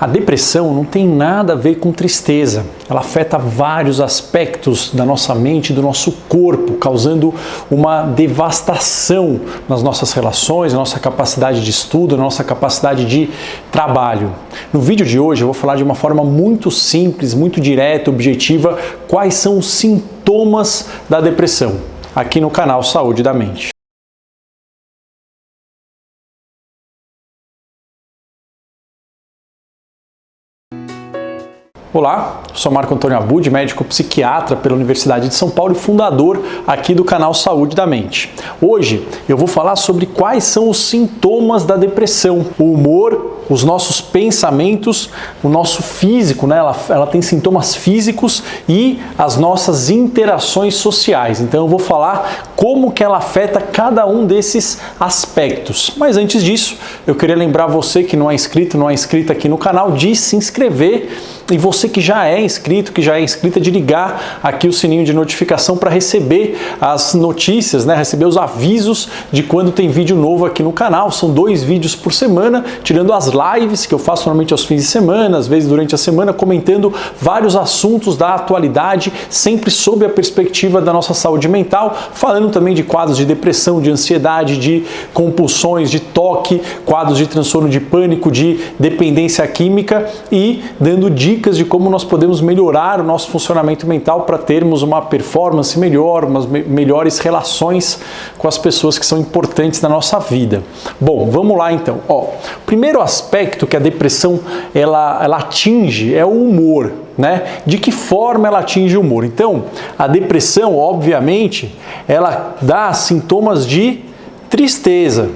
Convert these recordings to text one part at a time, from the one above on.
A depressão não tem nada a ver com tristeza. Ela afeta vários aspectos da nossa mente e do nosso corpo, causando uma devastação nas nossas relações, na nossa capacidade de estudo, na nossa capacidade de trabalho. No vídeo de hoje eu vou falar de uma forma muito simples, muito direta, objetiva, quais são os sintomas da depressão, aqui no canal Saúde da Mente. Olá, sou Marco Antônio Abud, médico psiquiatra pela Universidade de São Paulo e fundador aqui do canal Saúde da Mente. Hoje eu vou falar sobre quais são os sintomas da depressão, o humor, os nossos pensamentos, o nosso físico, né? Ela tem sintomas físicos e as nossas interações sociais. Então eu vou falar como que ela afeta cada um desses aspectos. Mas antes disso, eu queria lembrar você que não é inscrito, não é inscrita aqui no canal, de se inscrever. E você que já é inscrito, que já é inscrita, de ligar aqui o sininho de notificação para receber as notícias, né? Receber os avisos de quando tem vídeo novo aqui no canal. São 2 vídeos por semana, tirando as lives que eu faço normalmente aos fins de semana, às vezes durante a semana, comentando vários assuntos da atualidade, sempre sob a perspectiva da nossa saúde mental, falando também de quadros de depressão, de ansiedade, de compulsões, de toque, quadros de transtorno de pânico, de dependência química e dando dicas de como nós podemos melhorar o nosso funcionamento mental para termos uma performance melhor, umas melhores relações com as pessoas que são importantes na nossa vida. Bom, vamos lá então. O primeiro aspecto que a depressão ela atinge é o humor, né? De que forma ela atinge o humor? Então, a depressão, obviamente, ela dá sintomas de tristeza.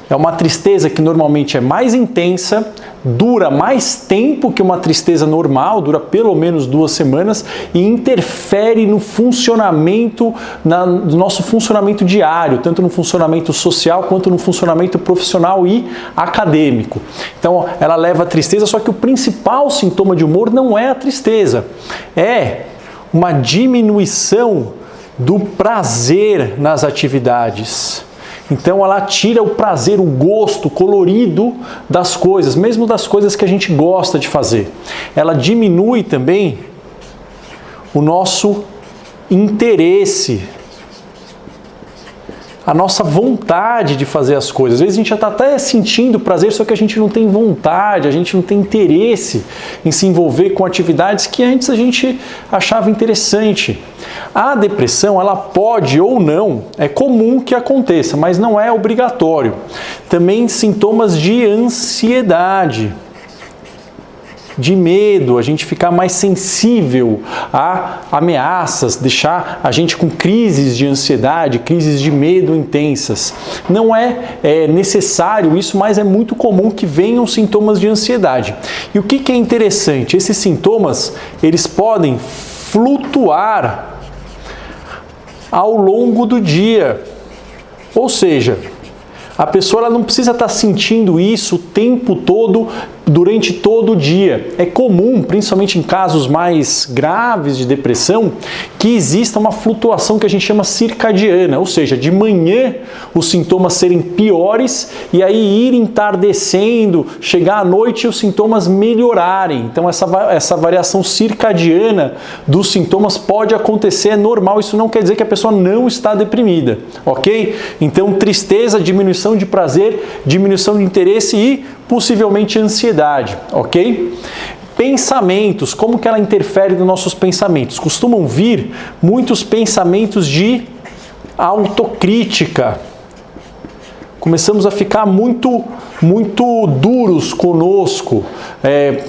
É uma tristeza que normalmente é mais intensa, dura mais tempo que uma tristeza normal, dura pelo menos 2 semanas e interfere no funcionamento, no nosso funcionamento diário, tanto no funcionamento social quanto no funcionamento profissional e acadêmico. Então, ela leva a tristeza, só que o principal sintoma de humor não é a tristeza, é uma diminuição do prazer nas atividades. Então ela tira o prazer, o gosto, o colorido das coisas, mesmo das coisas que a gente gosta de fazer. Ela diminui também o nosso interesse, a nossa vontade de fazer as coisas. Às vezes a gente já está até sentindo prazer, só que a gente não tem vontade, a gente não tem interesse em se envolver com atividades que antes a gente achava interessante. A depressão, ela pode ou não, é comum que aconteça, mas não é obrigatório. Também sintomas de ansiedade, de medo, a gente ficar mais sensível a ameaças, deixar a gente com crises de ansiedade, crises de medo intensas. Não é necessário isso, mas é muito comum que venham sintomas de ansiedade. E o que é interessante? Esses sintomas, eles podem flutuar ao longo do dia. Ou seja, a pessoa ela não precisa estar sentindo isso o tempo todo, durante todo o dia. É comum, principalmente em casos mais graves de depressão, que exista uma flutuação que a gente chama circadiana, ou seja, de manhã os sintomas serem piores e aí ir entardecendo, chegar à noite e os sintomas melhorarem. Então essa variação circadiana dos sintomas pode acontecer, é normal, isso não quer dizer que a pessoa não está deprimida, ok? Então tristeza, diminuição de prazer, diminuição de interesse e possivelmente ansiedade, ok? Pensamentos, como que ela interfere nos nossos pensamentos? Costumam vir muitos pensamentos de autocrítica. Começamos a ficar muito duros conosco,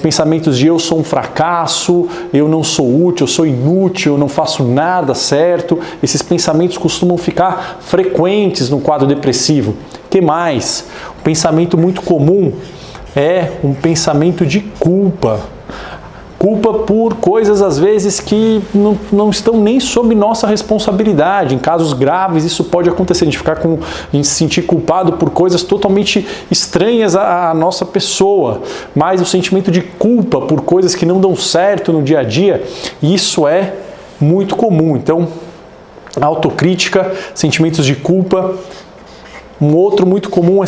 pensamentos de eu sou um fracasso, eu não sou útil, eu sou inútil, eu não faço nada certo. Esses pensamentos costumam ficar frequentes no quadro depressivo. O que mais? Um pensamento muito comum é um pensamento de culpa. Culpa por coisas, às vezes, que não estão nem sob nossa responsabilidade. Em casos graves, isso pode acontecer, a gente se sentir culpado por coisas totalmente estranhas à nossa pessoa. Mas o sentimento de culpa por coisas que não dão certo no dia a dia, isso é muito comum. Então, autocrítica, sentimentos de culpa Um outro muito comum é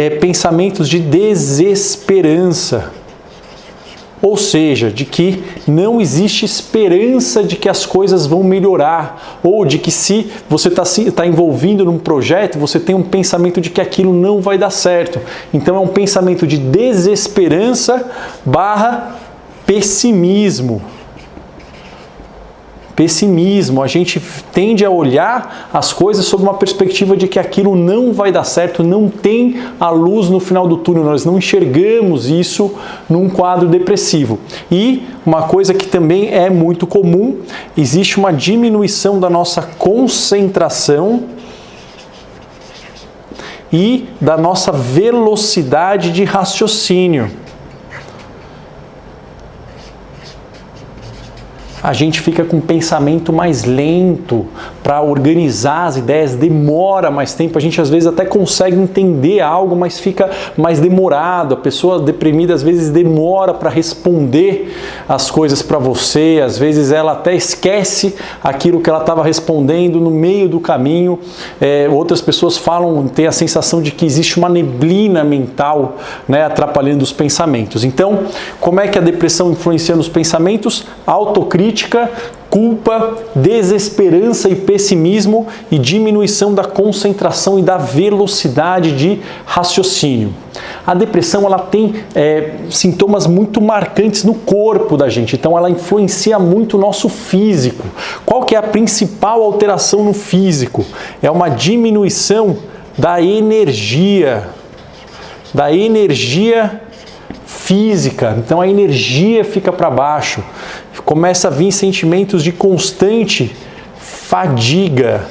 pensamentos de desesperança. Ou seja, de que não existe esperança de que as coisas vão melhorar, ou de que se você está envolvido num projeto, você tem um pensamento de que aquilo não vai dar certo. Então é um pensamento de desesperança barra pessimismo. Pessimismo, a gente tende a olhar as coisas sob uma perspectiva de que aquilo não vai dar certo, não tem a luz no final do túnel, nós não enxergamos isso num quadro depressivo. E uma coisa que também é muito comum, existe uma diminuição da nossa concentração e da nossa velocidade de raciocínio. A gente fica com um pensamento mais lento para organizar as ideias, demora mais tempo, a gente às vezes até consegue entender algo, mas fica mais demorado. A pessoa deprimida às vezes demora para responder as coisas para você, às vezes ela até esquece aquilo que ela estava respondendo no meio do caminho. Outras pessoas têm a sensação de que existe uma neblina mental, né, atrapalhando os pensamentos. Então, como é que a depressão influencia nos pensamentos? Autocrítica, culpa, desesperança e pessimismo e diminuição da concentração e da velocidade de raciocínio. A depressão ela tem sintomas muito marcantes no corpo da gente, então ela influencia muito o nosso físico. Qual que é a principal alteração no físico? É uma diminuição da energia física, então a energia fica para baixo, começa a vir sentimentos de constante fadiga,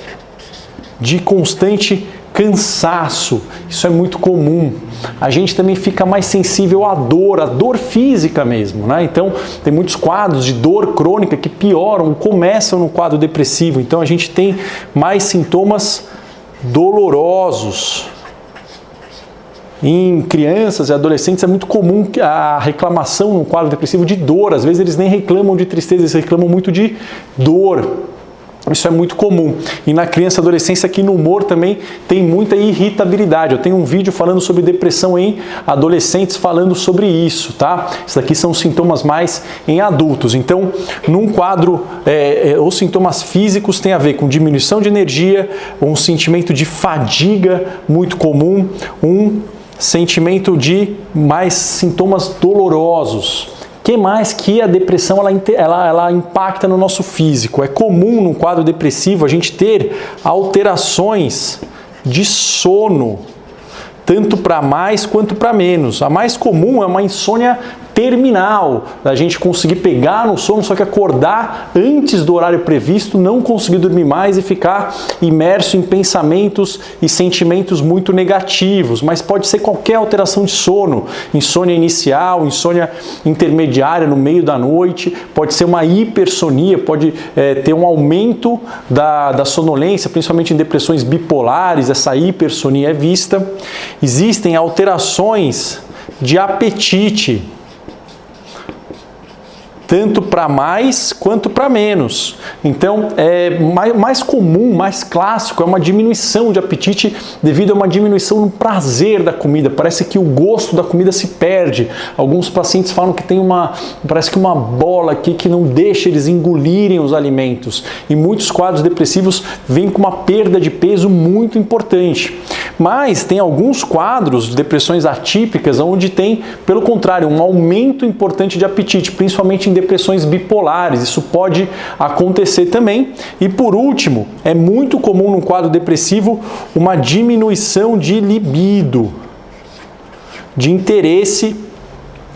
de constante cansaço, isso é muito comum. A gente também fica mais sensível à dor física mesmo, né? Então tem muitos quadros de dor crônica que pioram, começam no quadro depressivo, então a gente tem mais sintomas dolorosos. Em crianças e adolescentes é muito comum a reclamação no quadro depressivo de dor. Às vezes eles nem reclamam de tristeza, eles reclamam muito de dor. Isso é muito comum. E na criança e adolescência aqui no humor também tem muita irritabilidade. Eu tenho um vídeo falando sobre depressão em adolescentes falando sobre isso, tá? Isso daqui são sintomas mais em adultos. Então, num quadro, os sintomas físicos têm a ver com diminuição de energia, um sentimento de fadiga muito comum, um sentimento de mais sintomas dolorosos. Que mais que a depressão ela impacta no nosso físico? É comum no quadro depressivo a gente ter alterações de sono, tanto para mais quanto para menos. A mais comum é uma insônia terminal, da gente conseguir pegar no sono, só que acordar antes do horário previsto, não conseguir dormir mais e ficar imerso em pensamentos e sentimentos muito negativos. Mas pode ser qualquer alteração de sono, insônia inicial, insônia intermediária no meio da noite, pode ser uma hipersonia, pode ter um aumento da sonolência, principalmente em depressões bipolares, essa hipersonia é vista. Existem alterações de apetite, tanto para mais quanto para menos. Então, mais comum, mais clássico, é uma diminuição de apetite devido a uma diminuição no prazer da comida. Parece que o gosto da comida se perde. Alguns pacientes falam que parece que uma bola aqui que não deixa eles engolirem os alimentos. E muitos quadros depressivos vêm com uma perda de peso muito importante. Mas tem alguns quadros de depressões atípicas onde tem, pelo contrário, um aumento importante de apetite, principalmente em depressões bipolares. Isso pode acontecer também. E por último, é muito comum no quadro depressivo uma diminuição de libido, de interesse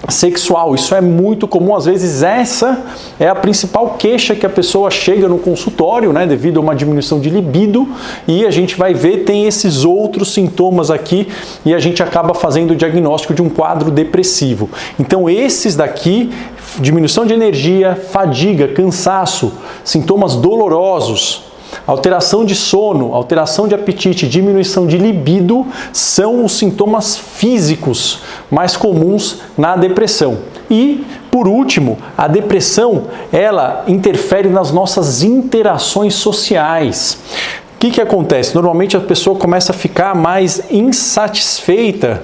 sexual. Isso é muito comum, às vezes essa é a principal queixa que a pessoa chega no consultório, né, devido a uma diminuição de libido, e a gente vai ver, tem esses outros sintomas aqui e a gente acaba fazendo o diagnóstico de um quadro depressivo. Então esses daqui, diminuição de energia, fadiga, cansaço, sintomas dolorosos, alteração de sono, alteração de apetite, diminuição de libido são os sintomas físicos mais comuns na depressão. E, por último, a depressão, ela interfere nas nossas interações sociais. O que acontece? Normalmente a pessoa começa a ficar mais insatisfeita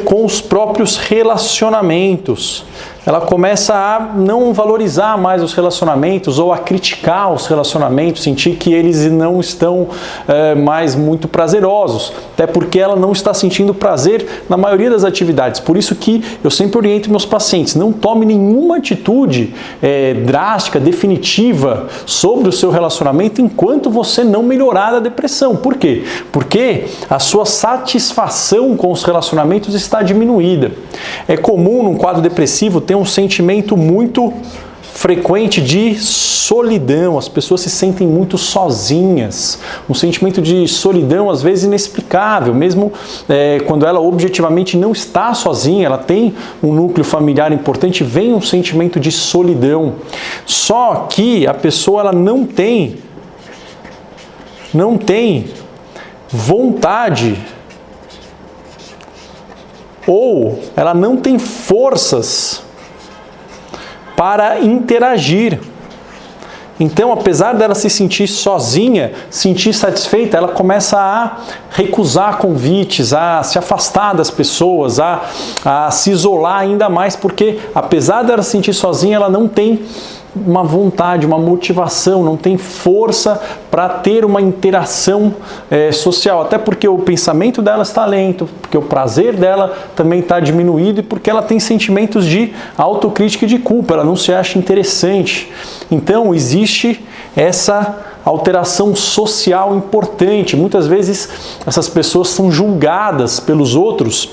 com os próprios relacionamentos. Ela começa a não valorizar mais os relacionamentos ou a criticar os relacionamentos, sentir que eles não estão mais muito prazerosos, até porque ela não está sentindo prazer na maioria das atividades. Por isso que eu sempre oriento meus pacientes, não tome nenhuma atitude drástica, definitiva sobre o seu relacionamento enquanto você não melhorar da depressão. Por quê? Porque a sua satisfação com os relacionamentos está diminuída. É comum num quadro depressivo ter um sentimento muito frequente de solidão, as pessoas se sentem muito sozinhas, um sentimento de solidão às vezes inexplicável, mesmo quando ela objetivamente não está sozinha, ela tem um núcleo familiar importante, vem um sentimento de solidão. Só que a pessoa ela não tem vontade ou ela não tem forças para interagir. Então, apesar dela se sentir sozinha, sentir satisfeita, ela começa a recusar convites, a se afastar das pessoas, a se isolar ainda mais, porque apesar dela se sentir sozinha, ela não tem uma vontade, uma motivação, não tem força para ter uma interação social, até porque o pensamento dela está lento, porque o prazer dela também está diminuído e porque ela tem sentimentos de autocrítica e de culpa, ela não se acha interessante. Então existe essa alteração social importante. Muitas vezes essas pessoas são julgadas pelos outros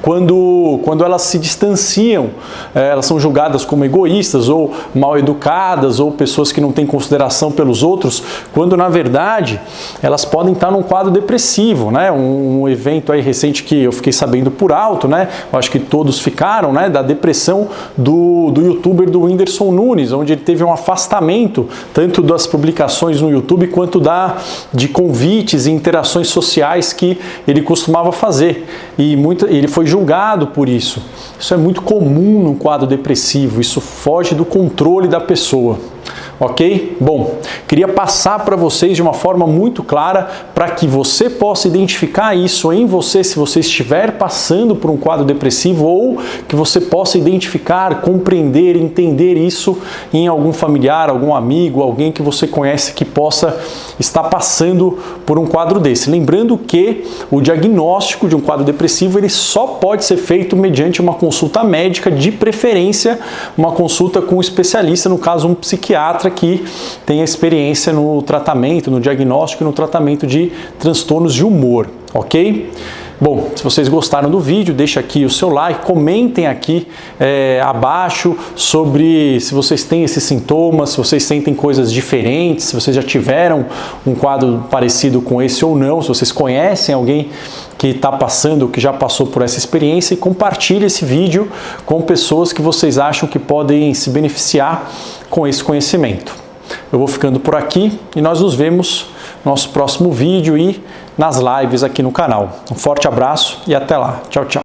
quando elas se distanciam, elas são julgadas como egoístas ou mal educadas ou pessoas que não têm consideração pelos outros, quando na verdade elas podem estar num quadro depressivo, né? Um evento aí recente que eu fiquei sabendo por alto, né? Eu acho que todos ficaram, né? Da depressão do youtuber do Whindersson Nunes, onde ele teve um afastamento tanto das publicações no YouTube quanto de convites e interações sociais que ele costumava fazer, e ele foi julgado por isso. Isso é muito comum no quadro depressivo, isso foge do controle da pessoa. Ok? Bom, queria passar para vocês de uma forma muito clara para que você possa identificar isso em você se você estiver passando por um quadro depressivo, ou que você possa identificar, compreender, entender isso em algum familiar, algum amigo, alguém que você conhece que possa estar passando por um quadro desse. Lembrando que o diagnóstico de um quadro depressivo ele só pode ser feito mediante uma consulta médica, de preferência uma consulta com um especialista, no caso um psiquiatra que tenha experiência no tratamento, no diagnóstico e no tratamento de transtornos de humor, ok? Bom, se vocês gostaram do vídeo, deixa aqui o seu like, comentem aqui abaixo sobre se vocês têm esses sintomas, se vocês sentem coisas diferentes, se vocês já tiveram um quadro parecido com esse ou não, se vocês conhecem alguém que está passando, que já passou por essa experiência, e compartilhe esse vídeo com pessoas que vocês acham que podem se beneficiar com esse conhecimento. Eu vou ficando por aqui e nós nos vemos no nosso próximo vídeo e nas lives aqui no canal. Um forte abraço e até lá. Tchau, tchau.